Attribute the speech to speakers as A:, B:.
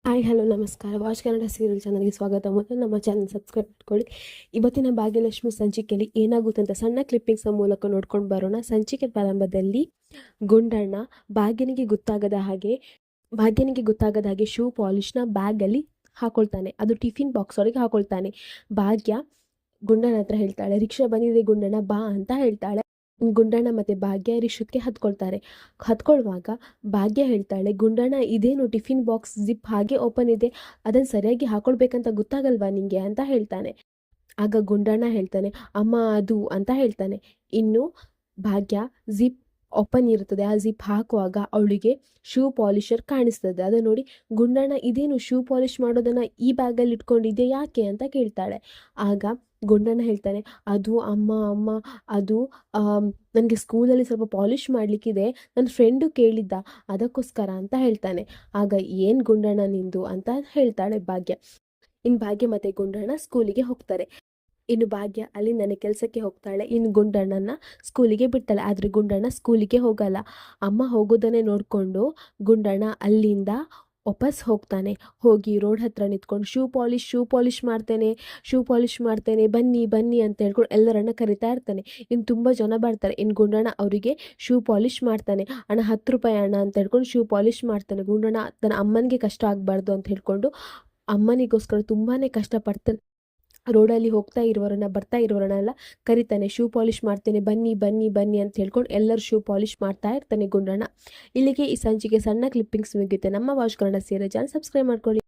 A: Hi hello ನಮಸ್ಕಾರ. Watch Kannada serial ಚಾನಲ್ಗೆ ಸ್ವಾಗತ. ಮೊದಲು ನಮ್ಮ ಚಾನಲ್ ಸಬ್ಸ್ಕ್ರೈಬ್ ಮಾಡ್ಕೊಳ್ಳಿ. ಇವತ್ತಿನ ಭಾಗ್ಯಲಕ್ಷ್ಮಿ ಸಂಚಿಕೆಯಲ್ಲಿ ಏನಾಗುತ್ತೆ ಅಂತ ಸಣ್ಣ ಕ್ಲಿಪ್ಪಿಂಗ್ಸ್ ಮೂಲಕ ನೋಡ್ಕೊಂಡು ಬರೋಣ. ಸಂಚಿಕೆ ಪ್ರಾರಂಭದಲ್ಲಿ ಗುಂಡಣ್ಣ ಭಾಗ್ಯನಿಗೆ ಗೊತ್ತಾಗದ ಹಾಗೆ ಶೂ ಪಾಲಿಶ್ನ ಬ್ಯಾಗಲ್ಲಿ ಹಾಕೊಳ್ತಾನೆ. ಅದು ಟಿಫಿನ್ ಬಾಕ್ಸ್ ಒಳಗೆ ಹಾಕೊಳ್ತಾನೆ. ಭಾಗ್ಯ ಗುಂಡಣ್ಣ ಹತ್ರ ಹೇಳ್ತಾಳೆ, ರಿಕ್ಷಾ ಬಂದಿದೆ ಗುಂಡಣ್ಣ ಬಾ ಅಂತ ಹೇಳ್ತಾಳೆ. ಗುಂಡಣ್ಣ ಮತ್ತು ಭಾಗ್ಯ ರಿಕ್ಷಕ್ಕೆ ಹತ್ಕೊಳ್ಳುವಾಗ ಭಾಗ್ಯ ಹೇಳ್ತಾಳೆ, ಗುಂಡಣ್ಣ ಇದೇನು ಟಿಫಿನ್ ಬಾಕ್ಸ್ ಜಿಪ್ ಹಾಗೆ ಓಪನ್ ಇದೆ, ಅದನ್ನು ಸರಿಯಾಗಿ ಹಾಕೊಳ್ಬೇಕಂತ ಗೊತ್ತಾಗಲ್ವಾ ನಿಂಗೆ ಅಂತ ಹೇಳ್ತಾನೆ. ಆಗ ಗುಂಡಣ್ಣ ಹೇಳ್ತಾನೆ, ಅಮ್ಮ ಅದು ಅಂತ ಹೇಳ್ತಾನೆ. ಇನ್ನು ಭಾಗ್ಯ ಜಿಪ್ ಓಪನ್ ಇರುತ್ತದೆ. ಆ ಜಿಪ್ ಹಾಕುವಾಗ ಅವಳಿಗೆ ಶೂ ಪಾಲಿಷರ್ ಕಾಣಿಸ್ತದೆ. ಅದು ನೋಡಿ ಗುಂಡಣ್ಣ ಇದೇನು ಶೂ ಪಾಲಿಷ್ ಮಾಡೋದನ್ನ ಈ ಬ್ಯಾಗಲ್ಲಿ ಇಟ್ಕೊಂಡಿದ್ದೆ ಯಾಕೆ ಅಂತ ಕೇಳ್ತಾಳೆ. ಆಗ ಗುಂಡಣ್ಣ ಹೇಳ್ತಾನೆ, ಅದು ಅಮ್ಮ ಅದು ನನಗೆ ಸ್ಕೂಲಲ್ಲಿ ಸ್ವಲ್ಪ ಪಾಲಿಷ್ ಮಾಡಲಿಕ್ಕಿದೆ, ನನ್ನ ಫ್ರೆಂಡು ಕೇಳಿದ್ದ ಅದಕ್ಕೋಸ್ಕರ ಅಂತ ಹೇಳ್ತಾನೆ. ಆಗ ಏನು ಗುಂಡಣ್ಣ ನಿಂದು ಅಂತ ಹೇಳ್ತಾಳೆ ಭಾಗ್ಯ. ಇನ್ನು ಭಾಗ್ಯ ಮತ್ತು ಗುಂಡಣ್ಣ ಸ್ಕೂಲಿಗೆ ಹೋಗ್ತಾರೆ. ಇನ್ನು ಭಾಗ್ಯ ಅಲ್ಲಿ ನನ್ನ ಕೆಲಸಕ್ಕೆ ಹೋಗ್ತಾಳೆ. ಇನ್ನು ಗುಂಡಣ್ಣನ ಸ್ಕೂಲಿಗೆ ಬಿಡ್ತಾಳೆ. ಆದರೆ ಗುಂಡಣ್ಣ ಸ್ಕೂಲಿಗೆ ಹೋಗಲ್ಲ. ಅಮ್ಮ ಹೋಗೋದನ್ನೇ ನೋಡಿಕೊಂಡು ಗುಂಡಣ್ಣ ಅಲ್ಲಿಂದ ವಾಪಸ್ ಹೋಗ್ತಾನೆ. ಹೋಗಿ ರೋಡ್ ಹತ್ರ ನಿಂತ್ಕೊಂಡು ಶೂ ಪಾಲಿಷ್ ಮಾಡ್ತೇನೆ ಬನ್ನಿ ಬನ್ನಿ ಅಂತ ಹೇಳ್ಕೊಂಡು ಎಲ್ಲರನ್ನ ಕರಿತಾ ಇರ್ತಾನೆ. ಇನ್ನು ತುಂಬ ಜನ ಬರ್ತಾರೆ. ಇನ್ನು ಗುಂಡಣ್ಣ ಅವರಿಗೆ ಶೂ ಪಾಲಿಷ್ ಮಾಡ್ತಾನೆ. ಅಣ್ಣ 10 ರೂಪಾಯಿ ಅಣ್ಣ ಅಂತ ಹೇಳ್ಕೊಂಡು ಶೂ ಪಾಲಿಷ್ ಮಾಡ್ತಾನೆ. ಗುಂಡಣ್ಣ ತನ್ನ ಅಮ್ಮನಿಗೆ ಕಷ್ಟ ಆಗಬಾರ್ದು ಅಂತ ಹೇಳ್ಕೊಂಡು ಅಮ್ಮನಿಗೋಸ್ಕರ ತುಂಬಾ ಕಷ್ಟಪಡ್ತಾನೆ. ರೋಡಲ್ಲಿ ಬರ್ತಾ ಇರೋರನ್ನೆಲ್ಲ ಕರಿತಾನೆ. ಶೂ ಪಾಲಿಷ್ ಮಾಡ್ತೇನೆ ಬನ್ನಿ ಬನ್ನಿ ಬನ್ನಿ ಅಂತ ಹೇಳ್ಕೊಂಡು ಎಲ್ಲರೂ ಶೂ ಪಾಲಿಷ್ ಮಾಡ್ತಾ ಇರ್ತಾನೆ ಗುಂಡಣ್ಣ. ಇಲ್ಲಿಗೆ ಈ ಸಂಚಿಕೆ ಸಣ್ಣ ಕ್ಲಿಪ್ಪಿಂಗ್ಸ್ ಮುಗಿಯುತ್ತೆ. ನಮ್ಮ watch Kannada serial channel subscribe ಮಾಡ್ಕೊಳ್ಳಿ.